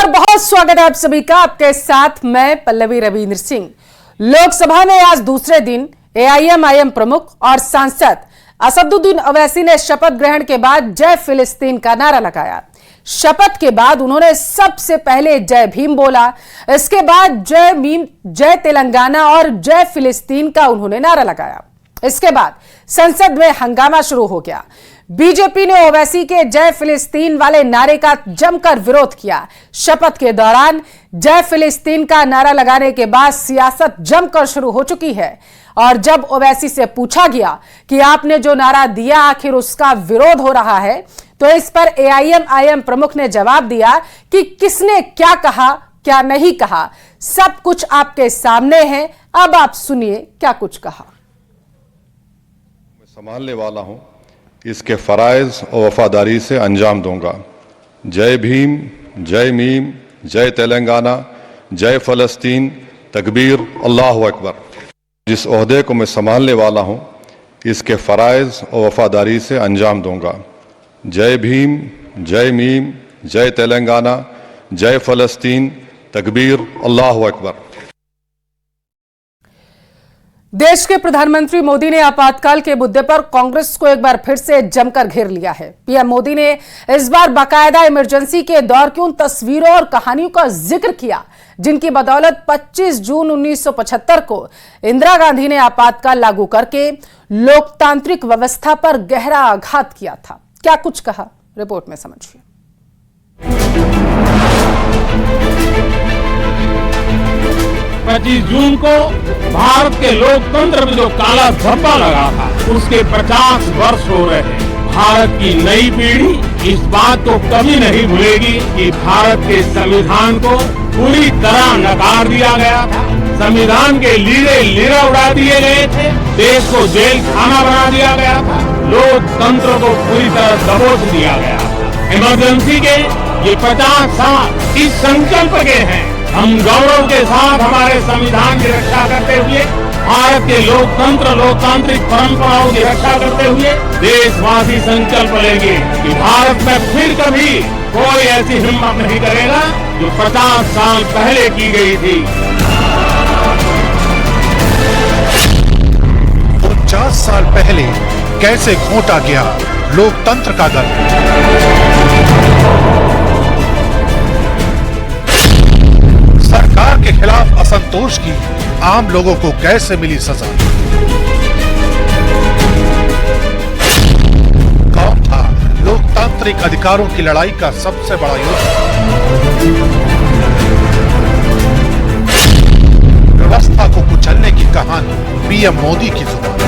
बहुत स्वागत है आप सभी का। आपके साथ मैं पल्लवी रविंद्र सिंह। लोकसभा में आज दूसरे दिन एआईएमआईएम प्रमुख और सांसद असदुद्दीन ओवैसी ने शपथ ग्रहण के बाद जय फिलिस्तीन का नारा लगाया। शपथ के बाद उन्होंने सबसे पहले जय भीम बोला, इसके बाद जय मीम, जय तेलंगाना और जय फिलिस्तीन का उन्होंने नारा लगाया। इसके बाद संसद में हंगामा शुरू हो गया। बीजेपी ने ओवैसी के जय फिलिस्तीन वाले नारे का जमकर विरोध किया। शपथ के दौरान जय फिलिस्तीन का नारा लगाने के बाद सियासत जमकर शुरू हो चुकी है और जब ओवैसी से पूछा गया कि आपने जो नारा दिया आखिर उसका विरोध हो रहा है, तो इस पर एआईएमआईएम प्रमुख ने जवाब दिया कि किसने क्या कहा क्या नहीं कहा, सब कुछ आपके सामने है। अब आप सुनिए क्या कुछ कहा। मैं संभालने वाला हूं, इसके फराइज और वफादारी से अंजाम दूंगा। जय भीम, जय मीम, जय तेलंगाना, जय फलस्तीन, तकबीर, अल्लाहु अकबर। जिस ओहदे को मैं संभालने वाला हूं, इसके फराइज और वफादारी से अंजाम दूंगा। जय भीम, जय मीम, जय तेलंगाना, जय फलस्तीन, तकबीर, अल्लाहु अकबर। देश के प्रधानमंत्री मोदी ने आपातकाल के मुद्दे पर कांग्रेस को एक बार फिर से जमकर घेर लिया है। पीएम मोदी ने इस बार बाकायदा इमरजेंसी के दौर की उन तस्वीरों और कहानियों का जिक्र किया जिनकी बदौलत 25 जून 1975 को इंदिरा गांधी ने आपातकाल लागू करके लोकतांत्रिक व्यवस्था पर गहरा आघात किया था। क्या कुछ कहा, रिपोर्ट में समझिए। 25 जून को भारत के लोकतंत्र में जो काला धब्बा लगा था, उसके 50 वर्ष हो रहे हैं। भारत की नई पीढ़ी इस बात को कभी नहीं भूलेगी कि भारत के संविधान को पूरी तरह नकार दिया गया था। संविधान के लीरे लीरा उड़ा दिए गए थे, देश को जेल खाना बना दिया गया था, लोकतंत्र को पूरी तरह दबोच दिया गया था। इमरजेंसी के ये 50 साल इस संकल्प के हैं। हम गौरव के साथ हमारे संविधान की रक्षा करते हुए, भारत के लोकतंत्र लोकतांत्रिक परंपराओं की रक्षा करते हुए देशवासी संकल्प लेंगे कि भारत में फिर कभी कोई ऐसी हिम्मत नहीं करेगा जो 50 साल पहले की गई थी। 50 साल पहले कैसे घोंटा गया लोकतंत्र का गर्व। सरकार के खिलाफ असंतोष की आम लोगों को कैसे मिली सजा। कौन था लोकतांत्रिक अधिकारों की लड़ाई का सबसे बड़ा योद्धा। व्यवस्था को कुचलने की कहानी पीएम मोदी की जुबान।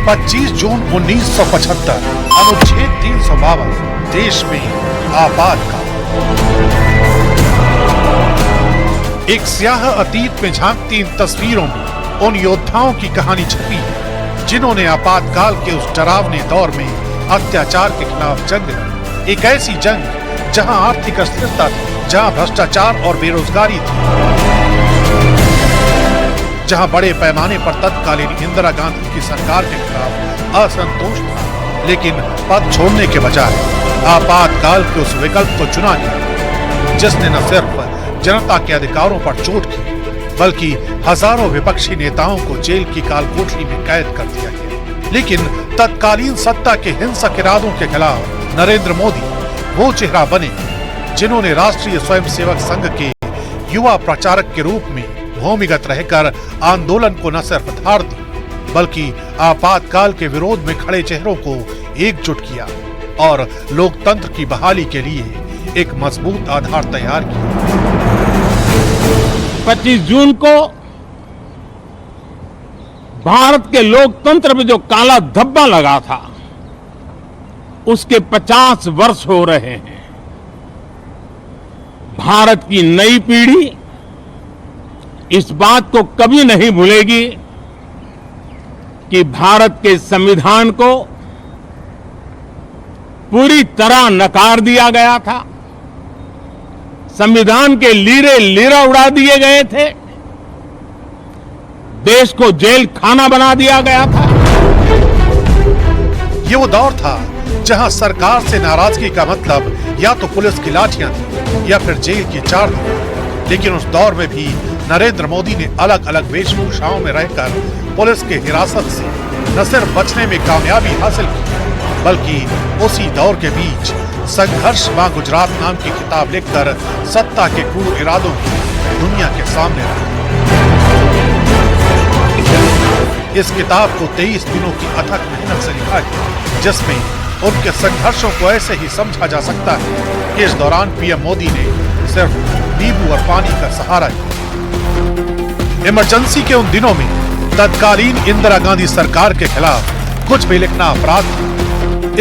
25 जून 1975 अनुच्छेद 352 देश में आपातकाल। एक स्याह अतीत में झांकती इन तस्वीरों में उन योद्धाओं की कहानी छपी है जिन्होंने आपातकाल के उस डरावने दौर में अत्याचार के खिलाफ जंग लड़ी। एक ऐसी जंग जहां आर्थिक अस्थिरता थी, जहां भ्रष्टाचार और बेरोजगारी थी, जहां बड़े पैमाने पर तत्कालीन इंदिरा गांधी की सरकार के खिलाफ असंतोष था, लेकिन पद छोड़ने के बजाय आपातकाल के उस विकल्प को चुना गया जिसने न सिर्फ जनता के अधिकारों पर चोट की, बल्कि हजारों विपक्षी नेताओं को जेल की कालकोठरी में कैद कर दिया गया। लेकिन तत्कालीन सत्ता के हिंसक इरादों के खिलाफ नरेंद्र मोदी वो चेहरा बने जिन्होंने राष्ट्रीय स्वयंसेवक संघ के युवा प्रचारक के रूप में भूमिगत रहकर आंदोलन को न सिर्फ धार दी, बल्कि आपातकाल के विरोध में खड़े चेहरों को एकजुट किया और लोकतंत्र की बहाली के लिए एक मजबूत आधार तैयार किया। 25 जून को भारत के लोकतंत्र में जो काला धब्बा लगा था, उसके 50 वर्ष हो रहे हैं। भारत की नई पीढ़ी इस बात को कभी नहीं भूलेगी कि भारत के संविधान को पूरी तरह नकार दिया गया था, संविधान के लीरे लीरा उड़ा दिए गए थे, देश को जेल खाना बना दिया गया था। ये वो दौर था जहां सरकार से नाराजगी का मतलब या तो पुलिस की लाठियां थी या फिर जेल की चार थी। लेकिन उस दौर में भी नरेंद्र मोदी ने अलग अलग वेशभूषाओं में रहकर पुलिस के हिरासत से न सिर्फ बचने में कामयाबी हासिल की, बल्कि उसी दौर के बीच संघर्ष मां गुजरात नाम की किताब लिखकर सत्ता के क्रूर इरादों को दुनिया के सामने रखा। इस किताब को 23 दिनों की अथक मेहनत से लिखा गया, जिसमें उनके संघर्षों को ऐसे ही समझा जा सकता है कि इस दौरान पीएम मोदी ने सिर्फ नींबू और पानी का सहारा लिया। इमरजेंसी के उन दिनों में तत्कालीन इंदिरा गांधी सरकार के खिलाफ कुछ भी लिखना अपराध था।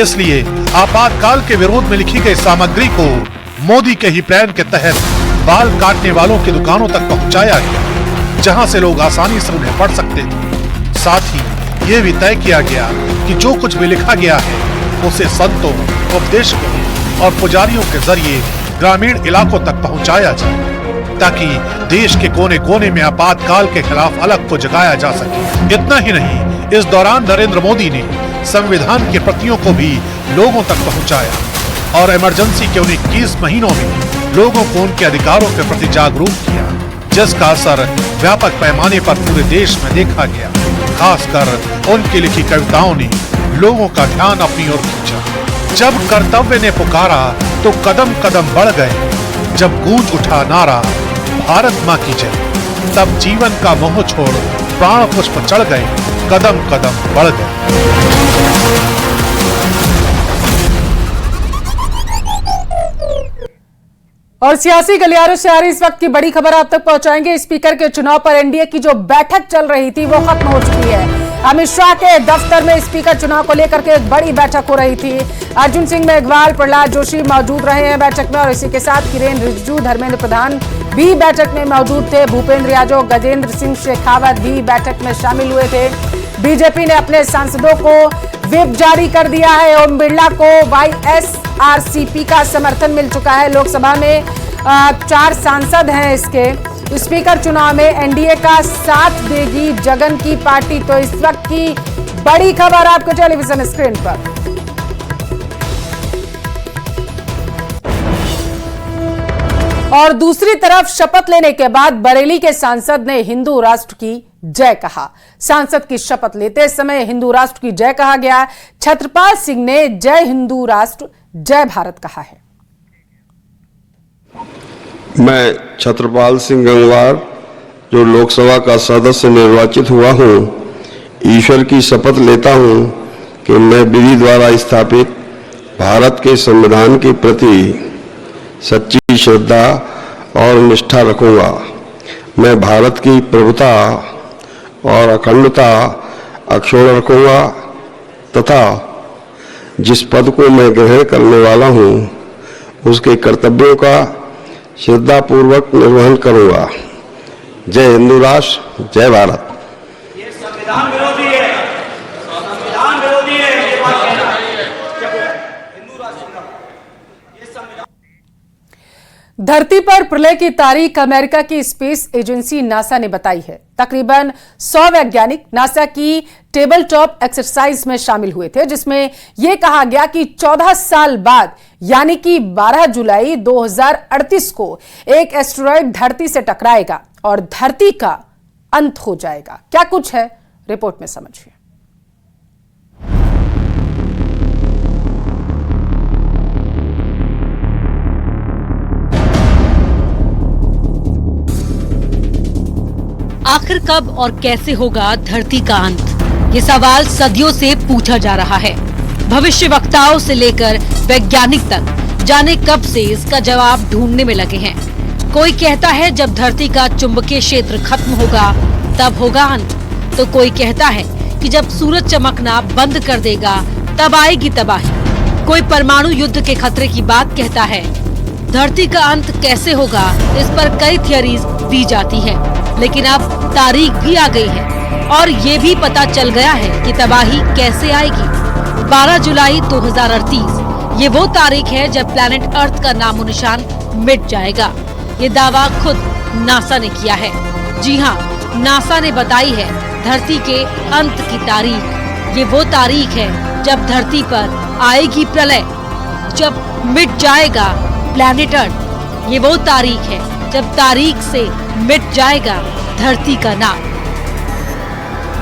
इसलिए आपातकाल के विरोध में लिखी गई सामग्री को मोदी के ही प्लान के तहत बाल काटने वालों की दुकानों तक पहुंचाया गया, जहां से लोग आसानी से उन्हें पढ़ सकते थे। साथ ही ये भी तय किया गया कि जो कुछ भी लिखा गया है उसे संतों, उपदेशकों और पुजारियों के जरिए ग्रामीण इलाकों तक पहुंचाया जाए, ताकि देश के कोने कोने में आपातकाल के खिलाफ अलग को जगाया जा सके। इतना ही नहीं, इस दौरान नरेंद्र मोदी ने संविधान की प्रतियों को भी लोगों तक पहुंचाया और इमरजेंसी के उन 21 महीनों में लोगों को उनके अधिकारों के प्रति जागरूक किया, जिसका असर व्यापक पैमाने पर पूरे देश में देखा गया। खासकर उनकी लिखी कविताओं ने लोगों का ध्यान अपनी ओर खींचा। जब कर्तव्य ने पुकारा तो कदम कदम बढ़ गए, जब गूंज उठा नारा भारत माँ की जय, तब जीवन का मोह छोड़ प्राण पुष्प चढ़ गए, कदम कदम बढ़ गए। और सियासी गलियारों से आ रही इस वक्त की बड़ी खबर आप तक पहुंचाएंगे। स्पीकर के चुनाव पर एनडीए की जो बैठक चल रही थी वो खत्म हो चुकी है। अमित शाह के दफ्तर में स्पीकर चुनाव को लेकर के एक बड़ी बैठक हो रही थी। अर्जुन सिंह मेघवाल, प्रहलाद जोशी मौजूद रहे हैं बैठक में और इसी के साथ किरेन रिजिजू, धर्मेंद्र प्रधान भी बैठक में मौजूद थे। भूपेंद्र यादव, गजेंद्र सिंह शेखावत भी बैठक में शामिल हुए थे। बीजेपी ने अपने सांसदों को व्हिप जारी कर दिया है। ओम बिरला को वाईएसआरसीपी का समर्थन मिल चुका है। लोकसभा में 4 सांसद हैं इसके। स्पीकर चुनाव में एनडीए का साथ देगी जगन की पार्टी। तो इस वक्त की बड़ी खबर आपको टेलीविजन स्क्रीन पर। और दूसरी तरफ शपथ लेने के बाद बरेली के सांसद ने हिंदू राष्ट्र की जय कहा। सांसद की शपथ लेते समय हिंदू राष्ट्र की जय कहा गया। छत्रपाल सिंह ने जय हिंदू राष्ट्र जय भारत कहा है। मैं छत्रपाल सिंह गंगवार, जो लोकसभा का सदस्य निर्वाचित हुआ हूं, ईश्वर की शपथ लेता हूं कि मैं विधि द्वारा स्थापित भारत के संविधान के प्रति सच्ची श्रद्धा और निष्ठा रखूंगा। मैं भारत की प्रभुता और अखंडता अक्षुण्ण रखूंगा तथा जिस पद को मैं ग्रहण करने वाला हूं उसके कर्तव्यों का श्रद्धापूर्वक निर्वहन करूंगा। जय हिंदू राष्ट्र, जय भारत। ये संविधान विरोधी है, संविधान विरोधी है, ये बात कहना हिंदू राष्ट्र ये संविधान। धरती पर प्रलय की तारीख अमेरिका की स्पेस एजेंसी नासा ने बताई है। तकरीबन 100 वैज्ञानिक नासा की टेबल टॉप एक्सरसाइज में शामिल हुए थे, जिसमें यह कहा गया कि 14 साल बाद यानी कि 12 जुलाई 2038 को एक एस्टेरॉयड धरती से टकराएगा और धरती का अंत हो जाएगा। क्या कुछ है, रिपोर्ट में समझिए। आखिर कब और कैसे होगा धरती का अंत? ये सवाल सदियों से पूछा जा रहा है। भविष्यवक्ताओं से लेकर वैज्ञानिक तक जाने कब से इसका जवाब ढूंढने में लगे हैं। कोई कहता है जब धरती का चुंबकीय क्षेत्र खत्म होगा तब होगा अंत, तो कोई कहता है कि जब सूरज चमकना बंद कर देगा तब आएगी तबाही। कोई परमाणु युद्ध के खतरे की बात कहता है। धरती का अंत कैसे होगा, इस पर कई थियरीज दी जाती है, लेकिन अब तारीख भी आ गई है और ये भी पता चल गया है कि तबाही कैसे आएगी। 12 जुलाई 2038 ये वो तारीख है जब प्लैनेट अर्थ का नामो निशान मिट जाएगा। ये दावा खुद नासा ने किया है। जी हाँ, नासा ने बताई है धरती के अंत की तारीख। ये वो तारीख है जब धरती पर आएगी प्रलय, जब मिट जाएगा प्लैनेट अर्थ। ये वो तारीख है जब तारीख से मिट जाएगा धरती का नाम।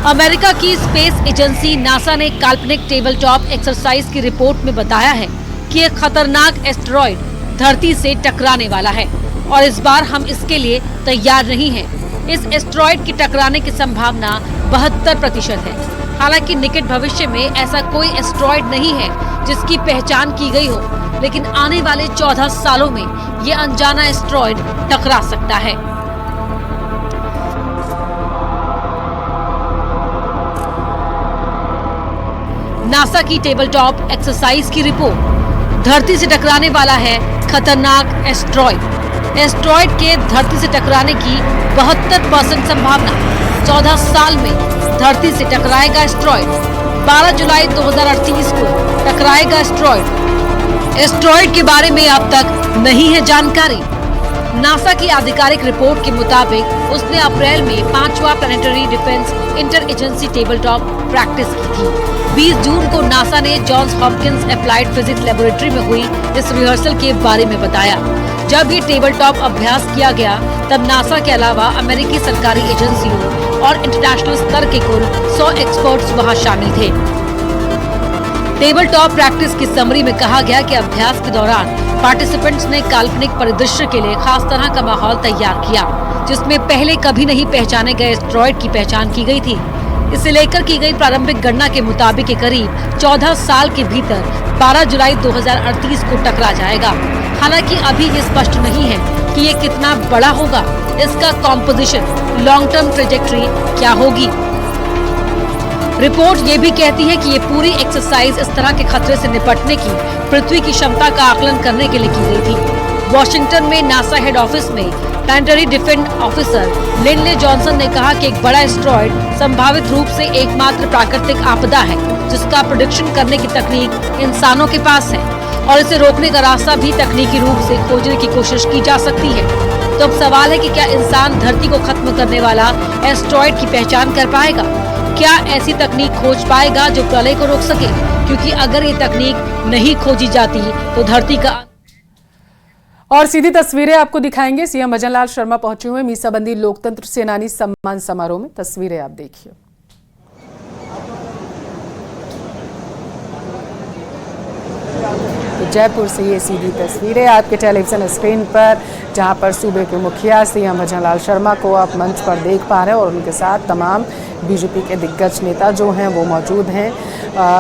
अमेरिका की स्पेस एजेंसी नासा ने काल्पनिक टेबल टॉप एक्सरसाइज की रिपोर्ट में बताया है कि एक खतरनाक एस्टेरॉयड धरती से टकराने वाला है और इस बार हम इसके लिए तैयार नहीं हैं। इस एस्टेरॉयड के टकराने की संभावना 72% है। हालांकि निकट भविष्य में ऐसा कोई एस्टेरॉयड नहीं है जिसकी पहचान की गई हो, लेकिन आने वाले 14 सालों में ये अनजाना एस्टेरॉयड टकरा सकता है। नासा की टेबल टॉप एक्सरसाइज की रिपोर्ट, धरती से टकराने वाला है खतरनाक एस्टेरॉयड। एस्टेरॉयड के धरती से टकराने की 72% संभावना। 14 साल में धरती से टकराएगा एस्टेरॉयड। 12 जुलाई 2038 को टकराएगा एस्टेरॉयड। एस्टेरॉयड के बारे में अब तक नहीं है जानकारी। नासा की आधिकारिक रिपोर्ट के मुताबिक उसने अप्रैल में 5वां planetary defence inter agency table top practice की थी। 20 जून को नासा ने Johns Hopkins applied physics laboratory में हुई इस रिहर्सल के बारे में बताया। जब ये टेबल टॉप अभ्यास किया गया तब नासा के अलावा अमेरिकी सरकारी एजेंसियों और इंटरनेशनल स्तर के कुल 100 एक्सपर्ट्स वहां शामिल थे। टेबल टॉप प्रैक्टिस की समरी में कहा गया कि अभ्यास के दौरान पार्टिसिपेंट्स ने काल्पनिक परिदृश्य के लिए खास तरह का माहौल तैयार किया, जिसमें पहले कभी नहीं पहचाने गए एस्टेरॉयड की पहचान की गई थी। इसे लेकर की गई प्रारंभिक गणना के मुताबिक ये करीब 14 साल के भीतर 12 जुलाई 2038 को टकरा जाएगा। हालांकि अभी ये स्पष्ट नहीं है कि ये कितना बड़ा होगा, इसका कॉम्पोजिशन, लॉन्ग टर्म ट्रेजेक्ट्री क्या होगी। रिपोर्ट ये भी कहती है कि ये पूरी एक्सरसाइज इस तरह के खतरे से निपटने की पृथ्वी की क्षमता का आकलन करने के लिए की गई थी। वॉशिंगटन में नासा हेड ऑफिस में planetary defence officer Lindley Johnson ने कहा कि एक बड़ा एस्टेरॉयड संभावित रूप से एकमात्र प्राकृतिक आपदा है जिसका प्रेडिक्शन करने की तकनीक इंसानों के पास है और इसे रोकने का रास्ता भी तकनीकी रूप से खोजने की कोशिश की जा सकती है। तो अब सवाल है कि क्या इंसान धरती को खत्म करने वाला एस्टेरॉयड की पहचान कर पाएगा? क्या ऐसी तकनीक खोज पाएगा जो प्रलय को रोक सके? क्योंकि अगर ये तकनीक नहीं खोजी जाती तो धरती का। और सीधी तस्वीरें आपको दिखाएंगे। सीएम भजनलाल शर्मा पहुंचे हुए मीसाबंदी लोकतंत्र सेनानी सम्मान समारोह में। तस्वीरें आप देखिए। तो जयपुर से ये सीधी तस्वीरें आपके टेलीविजन स्क्रीन पर, जहां पर सूबे के मुखिया सीएम भजनलाल शर्मा को आप मंच पर देख पा रहे हैं और उनके साथ तमाम बीजेपी के दिग्गज नेता जो हैं वो मौजूद हैं।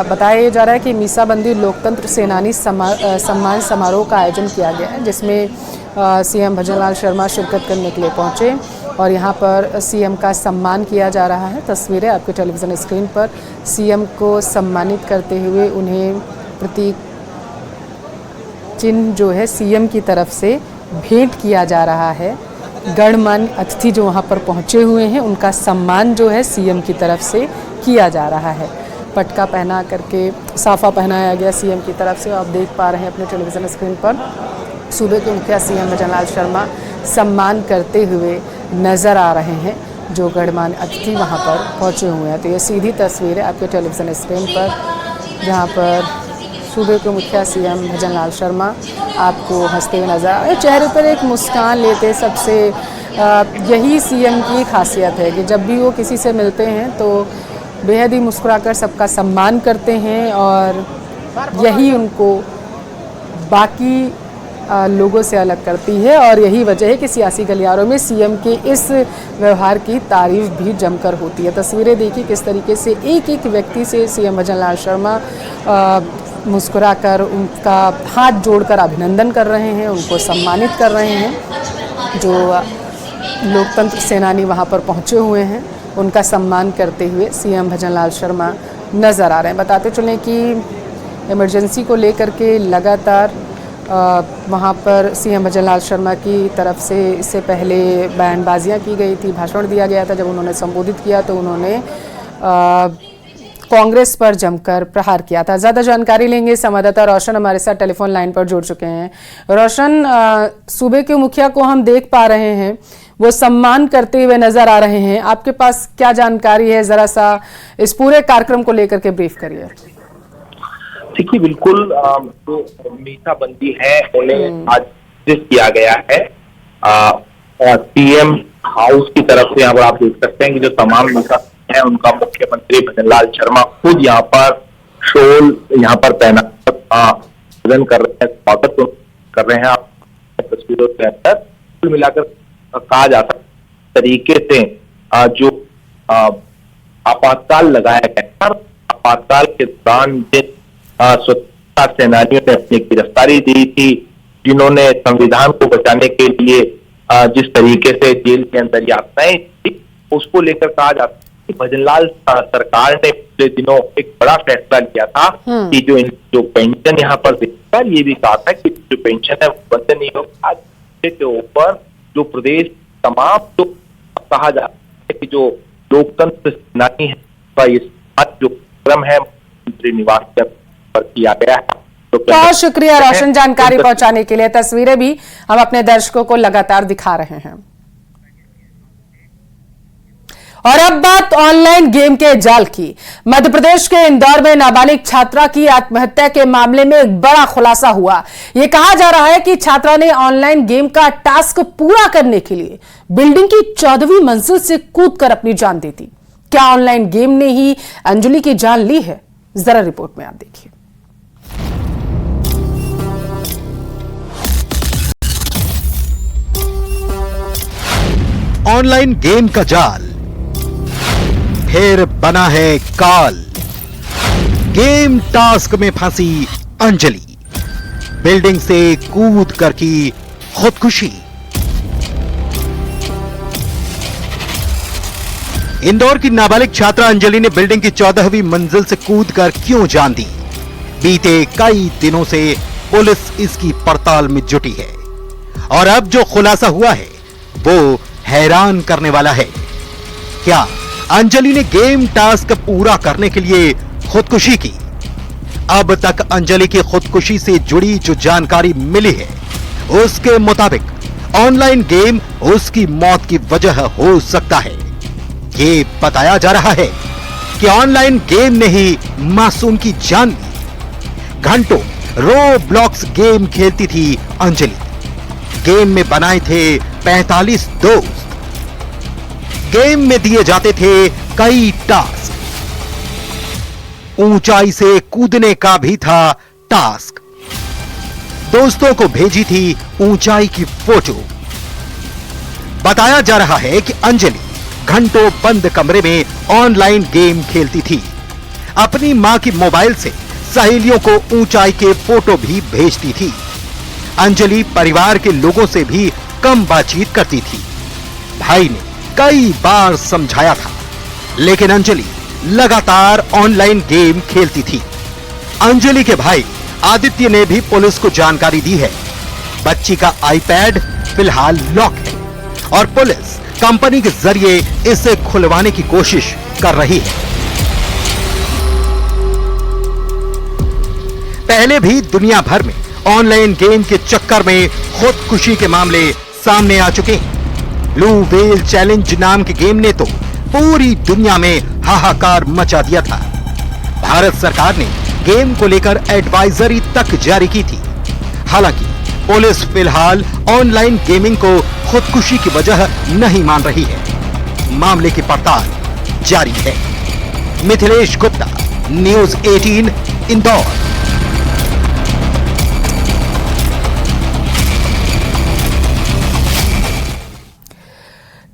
बताया जा रहा है कि मीसाबंदी लोकतंत्र सेनानी सम्मान समारोह का आयोजन किया गया है, जिसमें सीएम भजनलाल शर्मा शिरकत करने के लिए पहुंचे और यहां पर सीएम का सम्मान किया जा रहा है। तस्वीरें आपके टेलीविजन स्क्रीन पर, सीएम को सम्मानित करते हुए उन्हें प्रतीक चिन्ह जो है सीएम की तरफ से भेंट किया जा रहा है। गणमान्य अतिथि जो वहाँ पर पहुँचे हुए हैं उनका सम्मान जो है सीएम की तरफ से किया जा रहा है। पटका पहना करके साफा पहनाया गया सीएम की तरफ से। आप देख पा रहे हैं अपने टेलीविज़न स्क्रीन पर, सूबे के मुखिया सीएम भजनलाल शर्मा सम्मान करते हुए नज़र आ रहे हैं जो गणमान्य अतिथि वहाँ पर पहुँचे हुए हैं। तो ये सीधी तस्वीर है आपके टेलीविज़न स्क्रीन पर, जहाँ पर सूबे के मुखिया सीएम भजनलाल शर्मा आपको हंसते हुए नजर आ रहे हैं, चेहरे पर एक मुस्कान लेते। सबसे यही सीएम की खासियत है कि जब भी वो किसी से मिलते हैं तो बेहद ही मुस्कुराकर सबका सम्मान करते हैं और यही उनको बाकी लोगों से अलग करती है। और यही वजह है कि सियासी गलियारों में सीएम के इस व्यवहार की तारीफ भी जमकर होती है। तस्वीरें देखिए किस तरीके से एक एक व्यक्ति से सीएम भजनलाल शर्मा मुस्कुराकर उनका हाथ जोड़कर अभिनंदन कर रहे हैं, उनको सम्मानित कर रहे हैं। जो लोकतंत्र सेनानी वहां पर पहुंचे हुए हैं उनका सम्मान करते हुए सीएम भजनलाल शर्मा नज़र आ रहे हैं। बताते चलें कि इमरजेंसी को लेकर के लगातार वहाँ पर सीएम भजनलाल शर्मा की तरफ से इससे पहले बयानबाजियाँ की गई थी, भाषण दिया गया था। जब उन्होंने संबोधित किया तो उन्होंने कांग्रेस पर जमकर प्रहार किया था। ज़्यादा जानकारी लेंगे, संवाददाता रोशन हमारे साथ टेलीफोन लाइन पर जुड़ चुके हैं। रोशन, सूबे के मुखिया को हम देख पा रहे हैं, वो सम्मान करते हुए नजर आ रहे हैं, आपके पास क्या जानकारी है? ज़रा सा इस पूरे कार्यक्रम को लेकर के ब्रीफ करिए। देखिए बिल्कुल जो मीसाबंदी है उन्हें आज किया गया है पीएम हाउस की तरफ से। यहाँ पर आप देख सकते हैं कि जो तमाम मीसा है उनका मुख्यमंत्री भजनलाल शर्मा खुद यहाँ पर शोल यहाँ पर तैनात कर रहे हैं, स्वागत कर रहे हैं। आप तस्वीरों के अंदर कुल मिलाकर कहा जा सकता तरीके से जो आपातकाल लगाया गया, आपातकाल के दौरान जिन स्वतंत्रता सेनानियों ने अपनी गिरफ्तारी दी थी, जिन्होंने संविधान को बचाने के लिए जिस तरीके से जेल के अंदर यातनाएं थी, उसको लेकर कहा जाता है कि भजनलाल सरकार ने पिछले दिनों एक बड़ा फैसला लिया था कि जो पेंशन यहाँ पर देकर ये भी कहा था कि जो पेंशन है वो बंद नहीं होगा। आज के ऊपर जो प्रदेश तमाम जो कहा जाता है कि जो लोकतंत्र सेनानी है ये जो कार्यक्रम है मंत्री निवास पर किया गया है। बहुत शुक्रिया रोशन जानकारी पहुंचाने के लिए। तस्वीरें भी हम अपने दर्शकों को लगातार दिखा रहे हैं। और अब बात ऑनलाइन गेम के जाल की। मध्य प्रदेश के इंदौर में नाबालिग छात्रा की आत्महत्या के मामले में एक बड़ा खुलासा हुआ। यह कहा जा रहा है कि छात्रा ने ऑनलाइन गेम का टास्क पूरा करने के लिए बिल्डिंग की 14वीं मंजिल से कूदकर अपनी जान दी थी। क्या ऑनलाइन गेम ने ही अंजलि की जान ली है? जरा रिपोर्ट में आप देखिए। ऑनलाइन गेम का जाल फिर बना है काल। गेम टास्क में फंसी अंजलि, बिल्डिंग से कूद कर की खुदकुशी। इंदौर की नाबालिग छात्रा अंजलि ने बिल्डिंग की 14वीं मंजिल से कूदकर क्यों जान दी? बीते कई दिनों से पुलिस इसकी पड़ताल में जुटी है और अब जो खुलासा हुआ है वो हैरान करने वाला है। क्या अंजलि ने गेम टास्क पूरा करने के लिए खुदकुशी की? अब तक अंजलि की खुदकुशी से जुड़ी जो जानकारी मिली है उसके मुताबिक ऑनलाइन गेम उसकी मौत की वजह हो सकता है। ये बताया जा रहा है कि ऑनलाइन गेम ने ही मासूम की जान ली। घंटों रोब्लॉक्स गेम खेलती थी अंजलि। गेम में बनाए थे 45 दोस्त। गेम में दिए जाते थे कई टास्क। ऊंचाई से कूदने का भी था टास्क। दोस्तों को भेजी थी ऊंचाई की फोटो। बताया जा रहा है कि अंजलि घंटों बंद कमरे में ऑनलाइन गेम खेलती थी। अपनी मां की मोबाइल से सहेलियों को ऊंचाई के फोटो भी भेजती थी। अंजलि परिवार के लोगों से भी कम बातचीत करती थी। भाई ने कई बार समझाया था, लेकिन अंजलि लगातार ऑनलाइन गेम खेलती थी। अंजलि के भाई आदित्य ने भी पुलिस को जानकारी दी है। बच्ची का आईपैड फिलहाल लॉक है और पुलिस कंपनी के जरिए इसे खुलवाने की कोशिश कर रही है। पहले भी दुनिया भर में ऑनलाइन गेम के चक्कर में खुदकुशी के मामले सामने आ चुके हैं। ब्लू व्हेल चैलेंज नाम के गेम ने तो पूरी दुनिया में हाहाकार मचा दिया था। भारत सरकार ने गेम को लेकर एडवाइजरी तक जारी की थी। हालांकि पुलिस फिलहाल ऑनलाइन गेमिंग को खुदकुशी की वजह नहीं मान रही है। मामले की पड़ताल जारी है। मिथिलेश गुप्ता, न्यूज़ 18, इंदौर।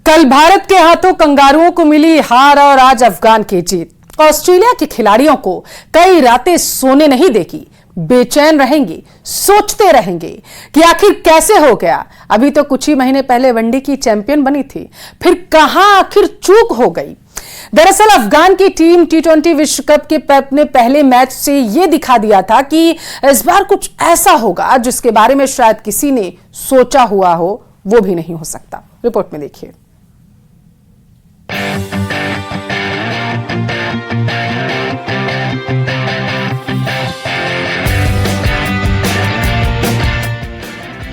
कल भारत के हाथों कंगारुओं को मिली हार और आज अफगान की जीत। ऑस्ट्रेलिया के खिलाड़ियों को कई रातें सोने नहीं देगी। बेचैन रहेंगे, सोचते रहेंगे कि आखिर कैसे हो गया। अभी तो कुछ ही महीने पहले वनडे की चैंपियन बनी थी, फिर कहां आखिर चूक हो गई। दरअसल अफगान की टीम T20 विश्व कप के अपने पहले मैच से यह दिखा दिया था कि इस बार कुछ ऐसा होगा जिसके बारे में शायद किसी ने सोचा हुआ हो वो भी नहीं हो सकता। रिपोर्ट में देखिए।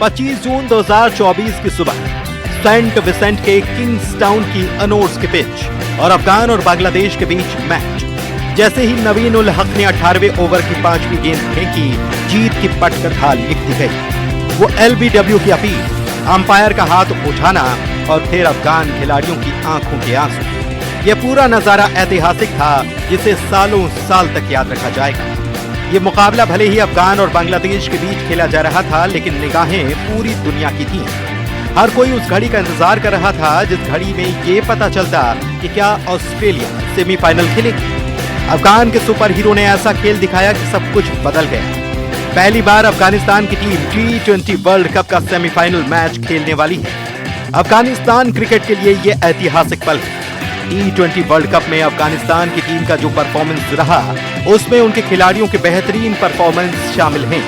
पच्चीस जून 2024 की सुबह सेंट विसेंट के किंग्स टाउन की अनोर्स के पिच और अफगान और बांग्लादेश के बीच मैच। जैसे ही नवीन उल हक ने 18वें ओवर की 5वीं गेंद फेंकी, जीत की पटकथाल लिख दी गई। वो LBW की अपील, अंपायर का हाथ उठाना और फिर अफगान खिलाड़ियों की आंखों के आंसू। यह पूरा नजारा ऐतिहासिक था जिसे सालों साल तक याद रखा जाएगा। ये मुकाबला भले ही अफगान और बांग्लादेश के बीच खेला जा रहा था, लेकिन निगाहें पूरी दुनिया की थीं। हर कोई उस घड़ी का इंतजार कर रहा था जिस घड़ी में ये पता चलता कि क्या ऑस्ट्रेलिया सेमीफाइनल खेलेगी। अफगान के सुपर हीरो ने ऐसा खेल दिखाया कि सब कुछ बदल गया। पहली बार अफगानिस्तान की टीम T20 वर्ल्ड कप का सेमीफाइनल मैच खेलने वाली है। अफगानिस्तान क्रिकेट के लिए ये ऐतिहासिक पल है। T20 वर्ल्ड कप में अफगानिस्तान की टीम का जो परफॉर्मेंस रहा, उसमें उनके खिलाड़ियों के बेहतरीन परफॉर्मेंस शामिल हैं।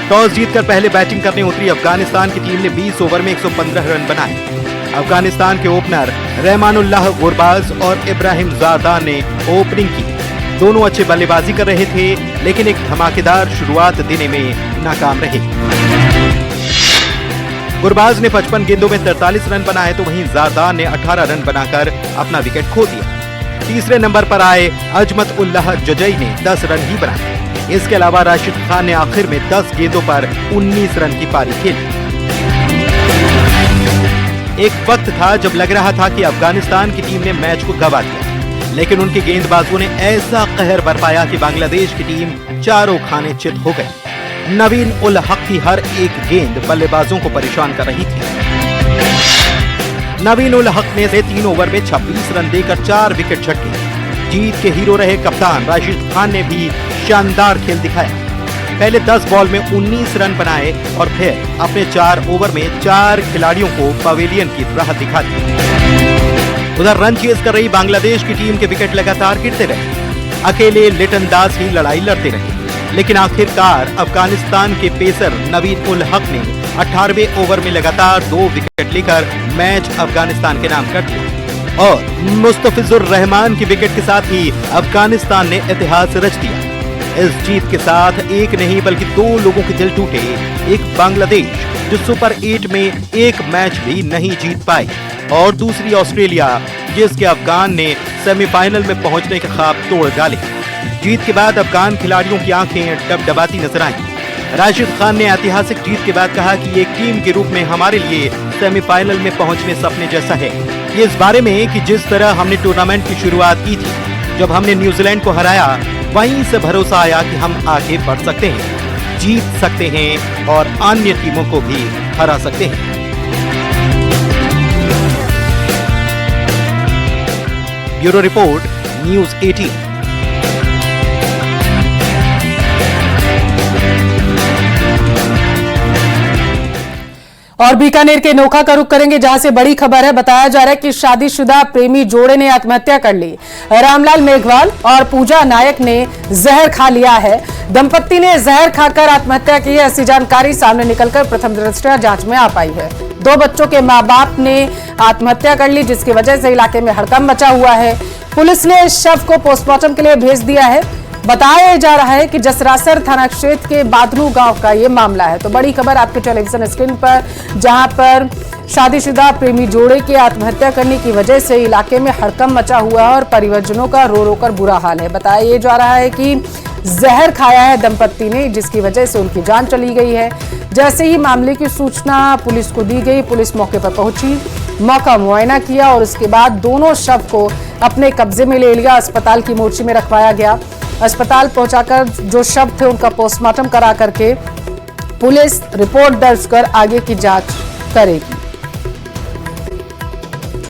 टॉस जीतकर पहले बैटिंग करने उतरी अफगानिस्तान की टीम ने 20 ओवर में 115 रन बनाए। अफगानिस्तान के ओपनर रहमानुल्लाह गुरबाज और इब्राहिम ज़ादान ने ओपनिंग की। दोनों अच्छे बल्लेबाजी कर रहे थे, लेकिन एक धमाकेदार शुरुआत देने में नाकाम रहे। गुरबाज ने 55 गेंदों में 43 रन बनाए, तो वहीं ज़ादान ने 18 रन बनाकर अपना विकेट खो दिया। तीसरे नंबर पर आए अजमत उल्लाह जजई ने 10 रन ही बनाए। इसके अलावा राशिद खान ने आखिर में 10 गेंदों पर 19 रन की पारी खेली। एक वक्त था जब लग रहा था कि अफगानिस्तान की टीम ने मैच को गंवा दिया, लेकिन उनके गेंदबाजों ने ऐसा कहर बरपाया कि बांग्लादेश की टीम चारों खाने चित हो गई। नवीन उल हक की हर एक गेंद बल्लेबाजों को परेशान कर रही थी। नवीन उल हक ने 3 ओवर में 26 रन देकर 4 विकेट झटके। जीत के हीरो रहे कप्तान राशिद खान ने भी शानदार खेल दिखाया। पहले 10 बॉल में 19 रन बनाए और फिर अपने 4 ओवर में 4 खिलाड़ियों को पवेलियन की राह दिखा दी। उधर रन चेज कर रही बांग्लादेश की टीम के विकेट लगातार गिरते रहे। अकेले लिटन दास ही लड़ाई लड़ते रहे, लेकिन आखिरकार अफगानिस्तान के पेसर नवीन उल हक ने 18वें ओवर में लगातार 2 विकेट लेकर मैच अफगानिस्तान के नाम कर दिया और मुस्तफिजुर रहमान की विकेट के साथ ही अफगानिस्तान ने इतिहास रच दिया। इस जीत के साथ एक नहीं बल्कि 2 लोगों के दिल टूटे। एक बांग्लादेश जो सुपर 8 में एक मैच भी नहीं जीत पाई, और दूसरी ऑस्ट्रेलिया जिसके अफगान ने सेमीफाइनल में पहुंचने के ख्वाब तोड़ डाले। जीत के बाद अफगान खिलाड़ियों की आंखें डबडबाती नजर आईं। राशिद खान ने ऐतिहासिक जीत के बाद कहा कि ये टीम के रूप में हमारे लिए सेमीफाइनल में पहुंचने सपने जैसा है। ये इस बारे में कि जिस तरह हमने टूर्नामेंट की शुरुआत की थी, जब हमने न्यूजीलैंड को हराया, वहीं से भरोसा आया कि हम आगे बढ़ सकते हैं, जीत सकते हैं और अन्य टीमों को भी हरा सकते हैं। Bureau report, news 18। और बीकानेर के नोखा का रुख करेंगे, जहां से बड़ी खबर है। बताया जा रहा है कि शादीशुदा प्रेमी जोड़े ने आत्महत्या कर ली। रामलाल मेघवाल और पूजा नायक ने जहर खा लिया है। दंपत्ति ने जहर खाकर आत्महत्या की है, ऐसी जानकारी सामने निकलकर प्रथम दृष्टया जांच में आ पाई है। 2 बच्चों के मां बाप ने आत्महत्या कर ली, जिसकी वजह से इलाके में हड़कंप मचा हुआ है। पुलिस ने इस शव को पोस्टमार्टम के लिए भेज दिया है। बताया जा रहा है कि जसरासर थाना क्षेत्र के बादरू गांव का ये मामला है। तो बड़ी खबर आपके टेलीविजन स्क्रीन पर, जहां पर शादीशुदा प्रेमी जोड़े के आत्महत्या करने की वजह से इलाके में हड़कंप मचा हुआ है और परिवारजनों का रो रो कर बुरा हाल है। बताया ये जा रहा है कि जहर खाया है दंपत्ति ने, जिसकी वजह से उनकी जान चली गई है। जैसे ही मामले की सूचना पुलिस को दी गई, पुलिस मौके पर पहुंची, मौका मुआयना किया और उसके बाद दोनों शव को अपने कब्जे में ले लिया। अस्पताल की मोर्ची में रखवाया गया। अस्पताल पहुंचाकर जो शव थे उनका पोस्टमार्टम करा करके पुलिस रिपोर्ट दर्ज कर आगे की जांच करेगी।